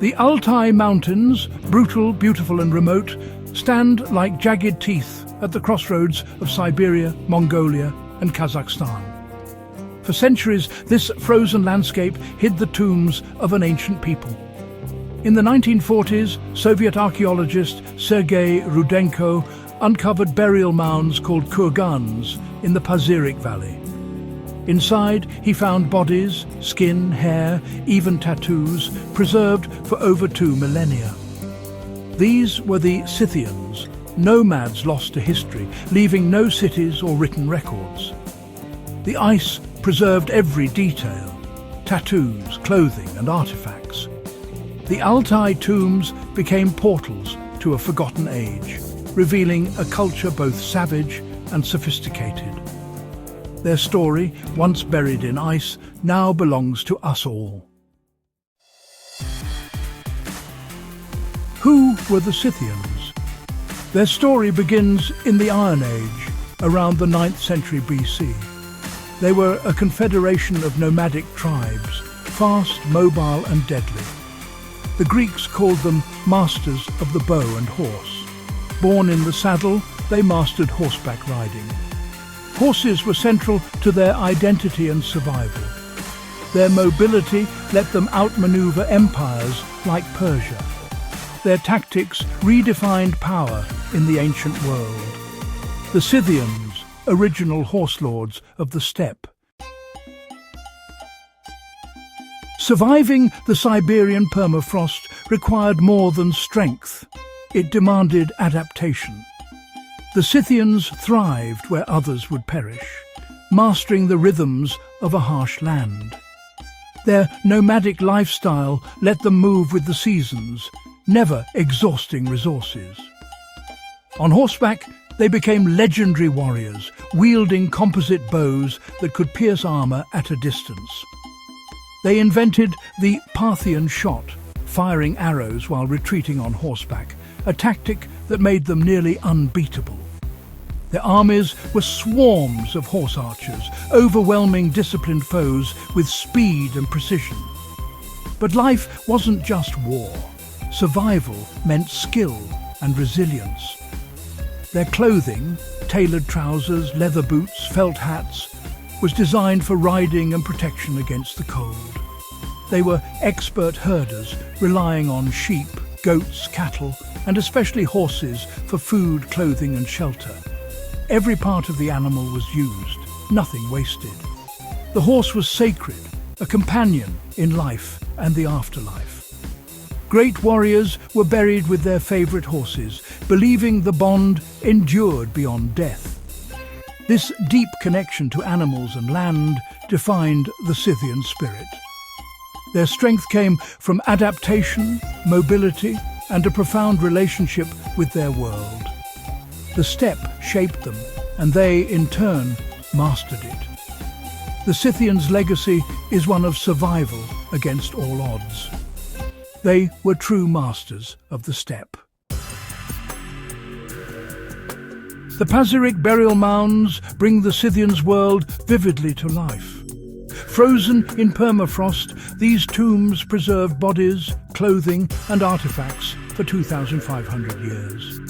The Altai Mountains, brutal, beautiful and remote, stand like jagged teeth at the crossroads of Siberia, Mongolia and Kazakhstan. For centuries, this frozen landscape hid the tombs of an ancient people. In the 1940s, Soviet archaeologist Sergei Rudenko uncovered burial mounds called kurgans in the Pazyryk valley. Inside, he found bodies, skin, hair, even tattoos, preserved for over 2 millennia. These were the Scythians, nomads lost to history, leaving no cities or written records. The ice preserved every detail: tattoos, clothing and artifacts. The Altai tombs became portals to a forgotten age, revealing a culture both savage and sophisticated. Their story, once buried in ice, now belongs to us all. Who were the Scythians? Their story begins in the Iron Age, around the 9th century BC. They were a confederation of nomadic tribes, fast, mobile and deadly. The Greeks called them masters of the bow and horse. Born in the saddle, they mastered horseback riding. Horses were central to their identity and survival. Their mobility let them outmaneuver empires like Persia. Their tactics redefined power in the ancient world. The Scythians, original horse lords of the steppe. Surviving the Siberian permafrost required more than strength. It demanded adaptation. The Scythians thrived where others would perish, mastering the rhythms of a harsh land. Their nomadic lifestyle let them move with the seasons, never exhausting resources. On horseback, they became legendary warriors, wielding composite bows that could pierce armour at a distance. They invented the Parthian shot, firing arrows while retreating on horseback, a tactic that made them nearly unbeatable. Their armies were swarms of horse archers, overwhelming disciplined foes with speed and precision. But life wasn't just war. Survival meant skill and resilience. Their clothing, tailored trousers, leather boots, felt hats, was designed for riding and protection against the cold. They were expert herders, relying on sheep, goats, cattle, and especially horses for food, clothing and shelter. Every part of the animal was used, nothing wasted. The horse was sacred, a companion in life and the afterlife. Great warriors were buried with their favourite horses, believing the bond endured beyond death. This deep connection to animals and land defined the Scythian spirit. Their strength came from adaptation, mobility, and a profound relationship with their world. The steppe shaped them, and they, in turn, mastered it. The Scythians' legacy is one of survival against all odds. They were true masters of the steppe. The Pazyryk burial mounds bring the Scythians' world vividly to life. Frozen in permafrost, these tombs preserved bodies, clothing and artifacts for 2,500 years.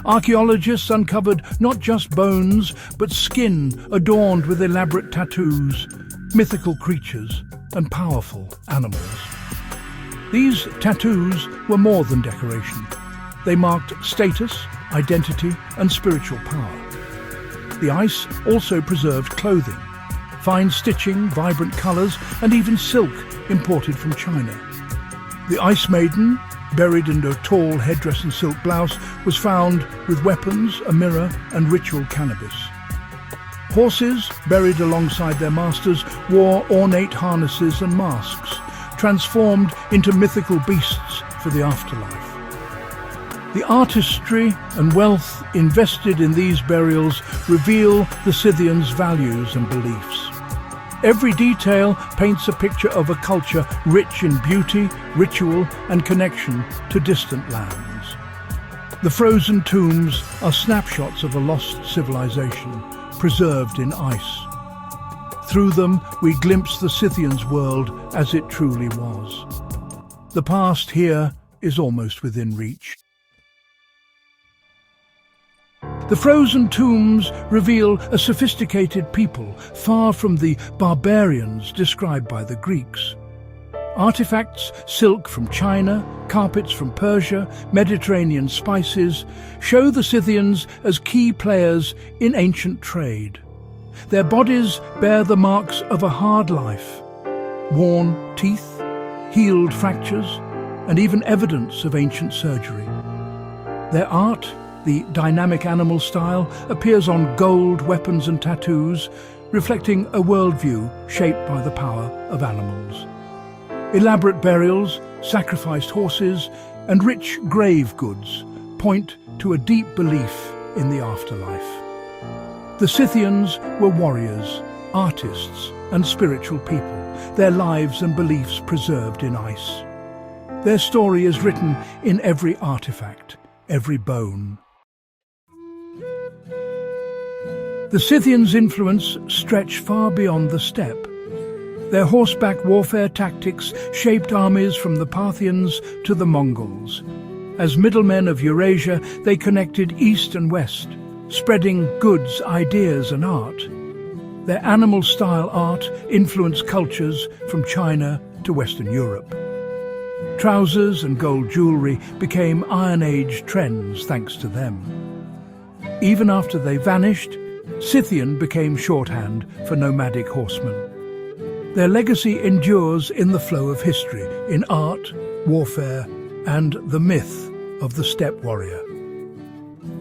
Archaeologists uncovered not just bones, but skin adorned with elaborate tattoos, mythical creatures and powerful animals. These tattoos were more than decoration. They marked status, identity and spiritual power. The ice also preserved clothing, fine stitching, vibrant colours and even silk imported from China. The Ice Maiden, buried in a tall headdress and silk blouse, was found with weapons, a mirror and ritual cannabis. Horses, buried alongside their masters, wore ornate harnesses and masks, transformed into mythical beasts for the afterlife. The artistry and wealth invested in these burials reveal the Scythians' values and beliefs. Every detail paints a picture of a culture rich in beauty, ritual and connection to distant lands. The frozen tombs are snapshots of a lost civilization, preserved in ice. Through them we glimpse the Scythians' world as it truly was. The past here is almost within reach. The frozen tombs reveal a sophisticated people, far from the barbarians described by the Greeks. Artifacts, silk from China, carpets from Persia, Mediterranean spices, show the Scythians as key players in ancient trade. Their bodies bear the marks of a hard life: worn teeth, healed fractures, and even evidence of ancient surgery. Their art, the dynamic animal style, appears on gold, weapons and tattoos, reflecting a worldview shaped by the power of animals. Elaborate burials, sacrificed horses, and rich grave goods point to a deep belief in the afterlife. The Scythians were warriors, artists, and spiritual people, their lives and beliefs preserved in ice. Their story is written in every artifact, every bone. The Scythians' influence stretched far beyond the steppe. Their horseback warfare tactics shaped armies from the Parthians to the Mongols. As middlemen of Eurasia, they connected east and west, spreading goods, ideas and art. Their animal-style art influenced cultures from China to Western Europe. Trousers and gold jewellery became Iron Age trends thanks to them. Even after they vanished, Scythian became shorthand for nomadic horsemen. Their legacy endures in the flow of history, in art, warfare, and the myth of the steppe warrior.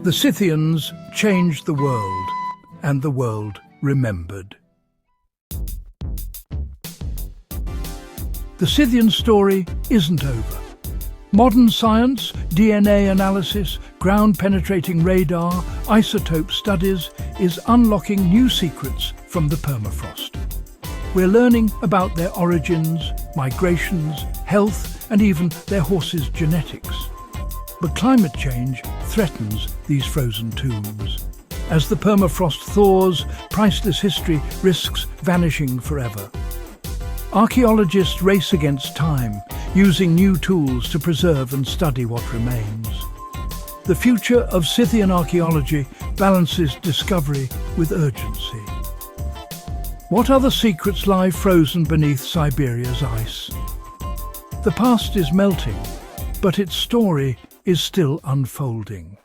The Scythians changed the world, and the world remembered. The Scythian story isn't over. Modern science, DNA analysis, ground-penetrating radar, isotope studies is unlocking new secrets from the permafrost. We're learning about their origins, migrations, health, and even their horses' genetics. But climate change threatens these frozen tombs. As the permafrost thaws, priceless history risks vanishing forever. Archaeologists race against time, using new tools to preserve and study what remains. The future of Scythian archaeology balances discovery with urgency. What other secrets lie frozen beneath Siberia's ice? The past is melting, but its story is still unfolding.